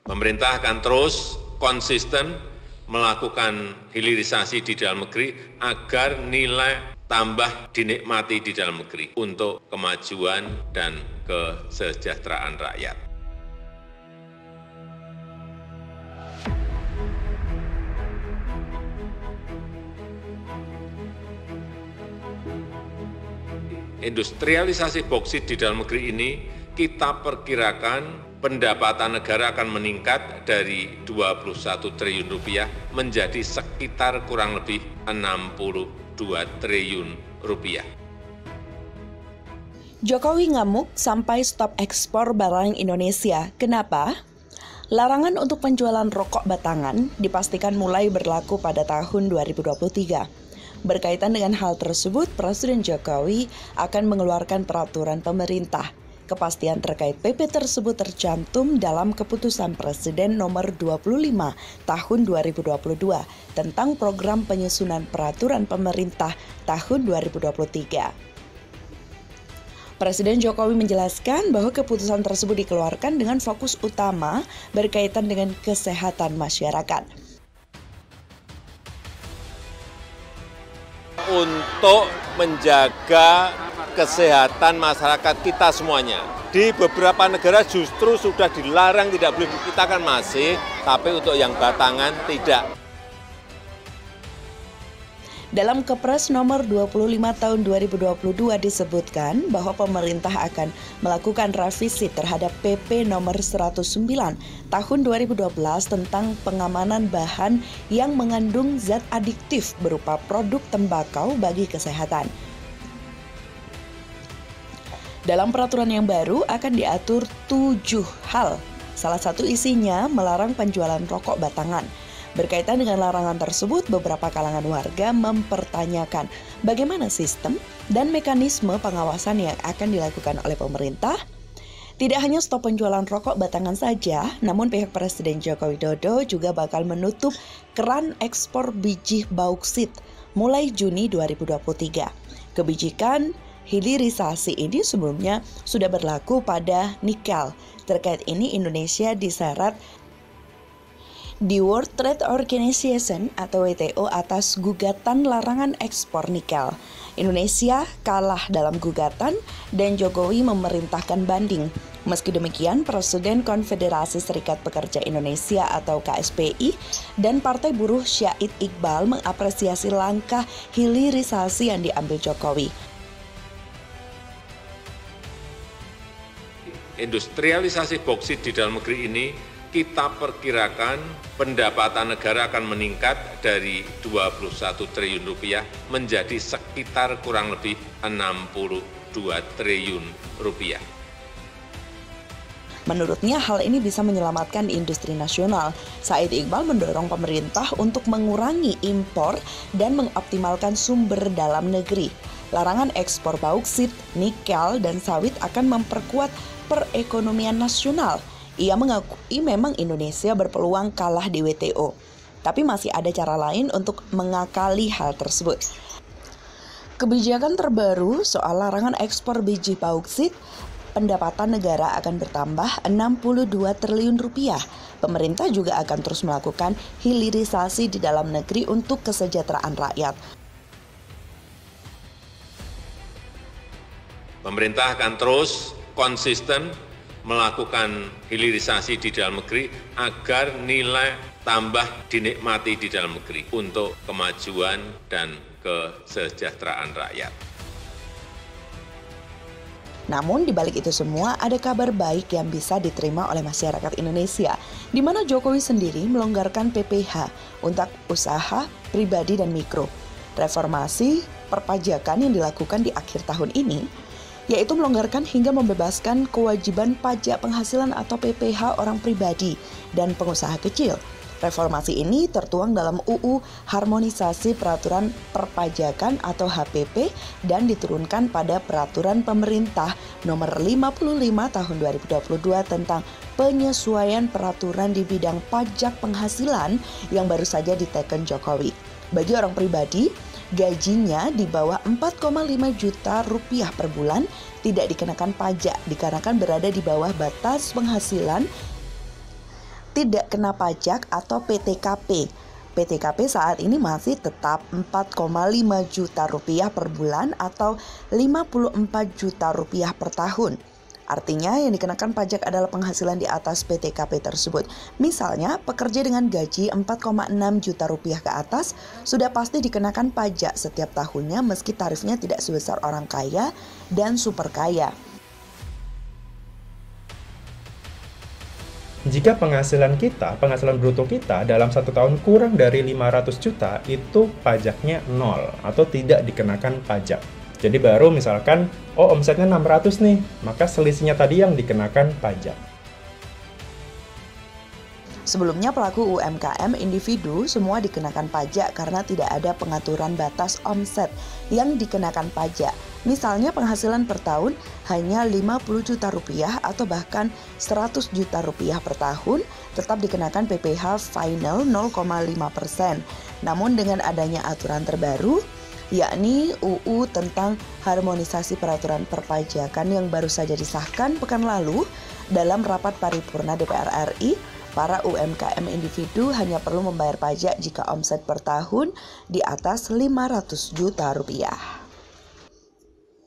Pemerintah akan terus konsisten melakukan hilirisasi di dalam negeri agar nilai tambah dinikmati di dalam negeri untuk kemajuan dan kesejahteraan rakyat. Industrialisasi boksit di dalam negeri ini kita perkirakan pendapatan negara akan meningkat dari 21 triliun rupiah menjadi sekitar kurang lebih 62 triliun rupiah. Jokowi ngamuk sampai stop ekspor barang Indonesia. Kenapa? Larangan untuk penjualan rokok batangan dipastikan mulai berlaku pada tahun 2023. Berkaitan dengan hal tersebut, Presiden Jokowi akan mengeluarkan peraturan pemerintah. Kepastian terkait PP tersebut tercantum dalam Keputusan Presiden Nomor 25 Tahun 2022 tentang Program Penyusunan Peraturan Pemerintah Tahun 2023. Presiden Jokowi menjelaskan bahwa keputusan tersebut dikeluarkan dengan fokus utama berkaitan dengan kesehatan masyarakat. Untuk menjaga kesehatan masyarakat kita semuanya. Di beberapa negara justru sudah dilarang, tidak boleh, kita kan masih, tapi untuk yang batangan tidak. Dalam Kepres nomor 25 tahun 2022 disebutkan bahwa pemerintah akan melakukan revisi terhadap PP nomor 109 tahun 2012 tentang pengamanan bahan yang mengandung zat adiktif berupa produk tembakau bagi kesehatan. Dalam peraturan yang baru akan diatur 7 hal. Salah satu isinya melarang penjualan rokok batangan. Berkaitan dengan larangan tersebut, beberapa kalangan warga mempertanyakan bagaimana sistem dan mekanisme pengawasan yang akan dilakukan oleh pemerintah. Tidak hanya stop penjualan rokok batangan saja, namun pihak Presiden Joko Widodo juga bakal menutup keran ekspor biji bauksit mulai Juni 2023. Kebijakan hilirisasi ini sebelumnya sudah berlaku pada nikel. Terkait ini Indonesia diseret di World Trade Organization atau WTO atas gugatan larangan ekspor nikel. Indonesia kalah dalam gugatan dan Jokowi memerintahkan banding. Meski demikian, Presiden Konfederasi Serikat Pekerja Indonesia atau KSPI dan Partai Buruh Syahid Iqbal mengapresiasi langkah hilirisasi yang diambil Jokowi. Industrialisasi boksit di dalam negeri ini kita perkirakan pendapatan negara akan meningkat dari 21 triliun rupiah menjadi sekitar kurang lebih 62 triliun rupiah. Menurutnya hal ini bisa menyelamatkan industri nasional. Syahid Iqbal mendorong pemerintah untuk mengurangi impor dan mengoptimalkan sumber dalam negeri. Larangan ekspor bauksit, nikel, dan sawit akan memperkuat perekonomian nasional. Ia mengakui memang Indonesia berpeluang kalah di WTO, tapi masih ada cara lain untuk mengakali hal tersebut. Kebijakan terbaru soal larangan ekspor biji bauksit, pendapatan negara akan bertambah 62 triliun rupiah. Pemerintah juga akan terus melakukan hilirisasi di dalam negeri untuk kesejahteraan rakyat. Pemerintah akan terus konsisten melakukan hilirisasi di dalam negeri agar nilai tambah dinikmati di dalam negeri untuk kemajuan dan kesejahteraan rakyat. Namun di balik itu semua ada kabar baik yang bisa diterima oleh masyarakat Indonesia, di mana Jokowi sendiri melonggarkan PPh untuk usaha pribadi dan mikro. Reformasi perpajakan yang dilakukan di akhir tahun ini yaitu melonggarkan hingga membebaskan kewajiban pajak penghasilan atau PPh orang pribadi dan pengusaha kecil. Reformasi ini tertuang dalam UU Harmonisasi Peraturan Perpajakan atau HPP dan diturunkan pada Peraturan Pemerintah Nomor 55 Tahun 2022 tentang penyesuaian peraturan di bidang pajak penghasilan yang baru saja diteken Jokowi. Bagi orang pribadi, gajinya di bawah 4,5 juta rupiah per bulan tidak dikenakan pajak dikarenakan berada di bawah batas penghasilan tidak kena pajak atau PTKP. PTKP saat ini masih tetap 4,5 juta rupiah per bulan atau 54 juta rupiah per tahun. Artinya yang dikenakan pajak adalah penghasilan di atas PTKP tersebut. Misalnya pekerja dengan gaji 4,6 juta rupiah ke atas sudah pasti dikenakan pajak setiap tahunnya meski tarifnya tidak sebesar orang kaya dan super kaya. Jika penghasilan bruto kita dalam 1 tahun kurang dari 500 juta, itu pajaknya 0 atau tidak dikenakan pajak. Jadi baru misalkan, omsetnya 600 nih, maka selisihnya tadi yang dikenakan pajak. Sebelumnya pelaku UMKM individu semua dikenakan pajak karena tidak ada pengaturan batas omset yang dikenakan pajak. Misalnya penghasilan per tahun hanya 50 juta rupiah atau bahkan 100 juta rupiah per tahun tetap dikenakan PPh final 0,5%. Namun dengan adanya aturan terbaru yakni UU tentang harmonisasi peraturan perpajakan yang baru saja disahkan pekan lalu dalam rapat paripurna DPR RI, para UMKM individu hanya perlu membayar pajak jika omset per tahun di atas 500 juta rupiah.